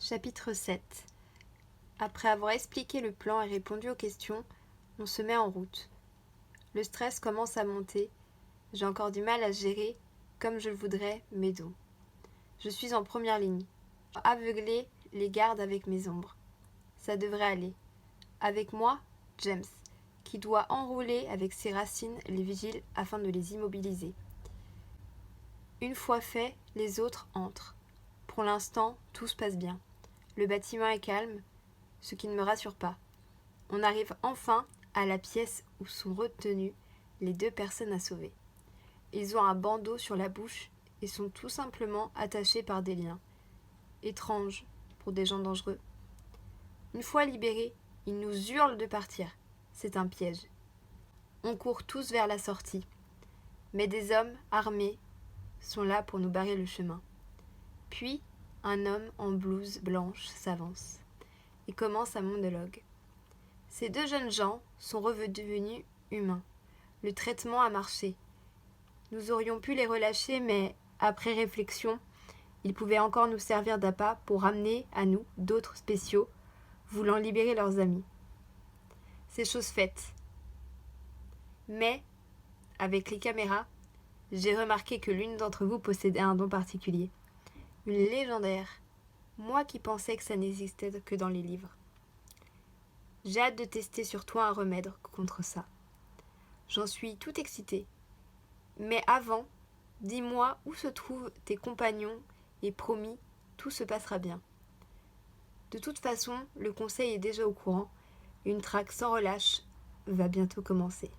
Chapitre 7. Après avoir expliqué le plan et répondu aux questions, on se met en route. Le stress commence à monter. J'ai encore du mal à gérer, comme je le voudrais, mes dos. Je suis en première ligne. Aveugler les gardes avec mes ombres. Ça devrait aller. Avec moi, James, qui doit enrouler avec ses racines les vigiles afin de les immobiliser. Une fois fait, les autres entrent. Pour l'instant, tout se passe bien. Le bâtiment est calme, ce qui ne me rassure pas. On arrive enfin à la pièce où sont retenues les deux personnes à sauver. Ils ont un bandeau sur la bouche et sont tout simplement attachés par des liens. Étrange pour des gens dangereux. Une fois libérés, ils nous hurlent de partir. C'est un piège. On court tous vers la sortie. Mais des hommes armés sont là pour nous barrer le chemin. Puis, un homme en blouse blanche s'avance et commence un monologue. Ces deux jeunes gens sont redevenus humains. Le traitement a marché. Nous aurions pu les relâcher, mais après réflexion, ils pouvaient encore nous servir d'appât pour ramener à nous d'autres spéciaux voulant libérer leurs amis. C'est chose faite. Mais, avec les caméras, j'ai remarqué que l'une d'entre vous possédait un don particulier. Une légendaire. Moi qui pensais que ça n'existait que dans les livres. J'ai hâte de tester sur toi un remède contre ça. J'en suis tout excitée. Mais avant, dis-moi où se trouvent tes compagnons et promis, tout se passera bien. De toute façon, le conseil est déjà au courant. Une traque sans relâche va bientôt commencer.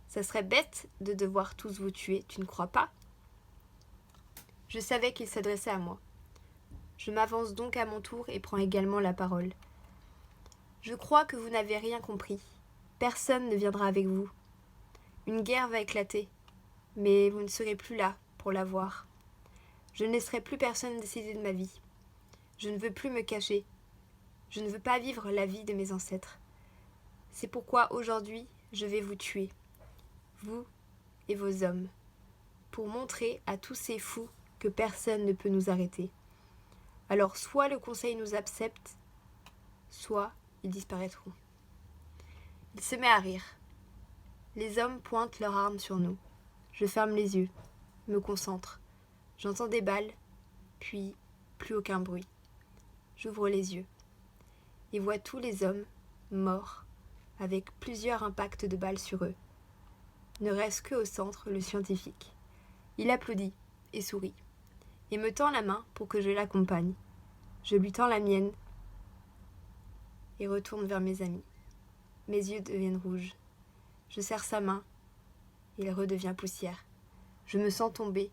Ça serait bête de devoir tous vous tuer, tu ne crois pas ? Je savais qu'il s'adressait à moi. Je m'avance donc à mon tour et prends également la parole. Je crois que vous n'avez rien compris. Personne ne viendra avec vous. Une guerre va éclater, mais vous ne serez plus là pour la voir. Je ne laisserai plus personne décider de ma vie. Je ne veux plus me cacher. Je ne veux pas vivre la vie de mes ancêtres. C'est pourquoi aujourd'hui, je vais vous tuer, vous et vos hommes, pour montrer à tous ces fous que personne ne peut nous arrêter. Alors soit le conseil nous accepte, soit ils disparaîtront. Il se met à rire. Les hommes pointent leurs armes sur nous. Je ferme les yeux, me concentre. J'entends des balles, puis plus aucun bruit. J'ouvre les yeux et vois tous les hommes morts, avec plusieurs impacts de balles sur eux. Ne reste qu'au centre le scientifique. Il applaudit et sourit, et me tend la main pour que je l'accompagne. Je lui tends la mienne et retourne vers mes amis. Mes yeux deviennent rouges. Je serre sa main, il redevient poussière. Je me sens tomber.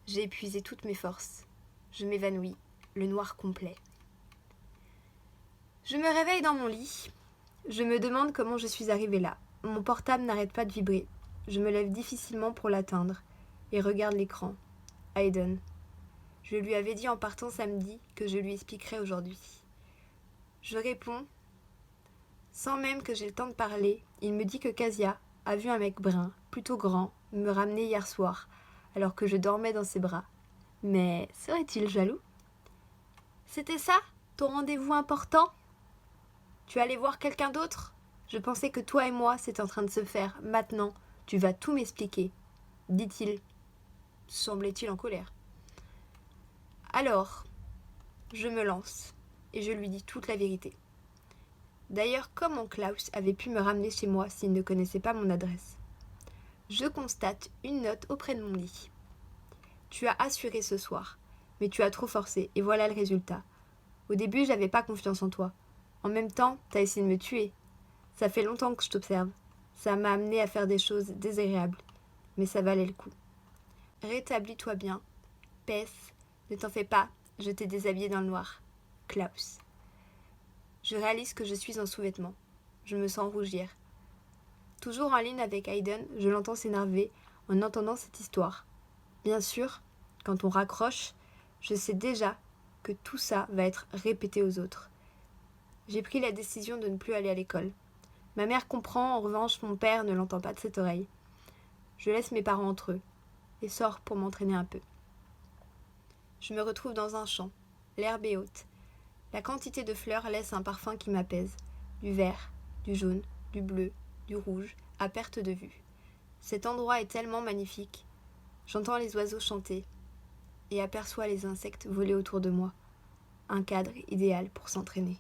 J'ai épuisé toutes mes forces. Je m'évanouis, le noir complet. Je me réveille dans mon lit. Je me demande comment je suis arrivée là. Mon portable n'arrête pas de vibrer. Je me lève difficilement pour l'atteindre et regarde l'écran. Hayden. Je lui avais dit en partant samedi que je lui expliquerais aujourd'hui. Je réponds. Sans même que j'aie le temps de parler, il me dit que Casia a vu un mec brun, plutôt grand, me ramener hier soir, alors que je dormais dans ses bras. Mais serait-il jaloux ? C'était ça, ton rendez-vous important ? Tu allais voir quelqu'un d'autre ? Je pensais que toi et moi, c'est en train de se faire. Maintenant, tu vas tout m'expliquer, dit-il. Semblait-il en colère. Alors, je me lance et je lui dis toute la vérité. D'ailleurs, comment Klaus avait pu me ramener chez moi s'il ne connaissait pas mon adresse ? Je constate une note auprès de mon lit. Tu as assuré ce soir, mais tu as trop forcé, et voilà le résultat. Au début, j'avais pas confiance en toi. En même temps, t'as essayé de me tuer. Ça fait longtemps que je t'observe. Ça m'a amené à faire des choses désagréables, mais ça valait le coup. Rétablis-toi bien. Pès, ne t'en fais pas, je t'ai déshabillé dans le noir. Klaus. Je réalise que je suis en sous-vêtements. Je me sens rougir. Toujours en ligne avec Hayden, je l'entends s'énerver en entendant cette histoire. Bien sûr, quand on raccroche, je sais déjà que tout ça va être répété aux autres. J'ai pris la décision de ne plus aller à l'école. Ma mère comprend, en revanche, mon père ne l'entend pas de cette oreille. Je laisse mes parents entre eux et sors pour m'entraîner un peu. Je me retrouve dans un champ. l'herbe est haute. La quantité de fleurs laisse un parfum qui m'apaise. Du vert, du jaune, du bleu, du rouge, à perte de vue. Cet endroit est tellement magnifique. J'entends les oiseaux chanter et aperçois les insectes voler autour de moi. Un cadre idéal pour s'entraîner.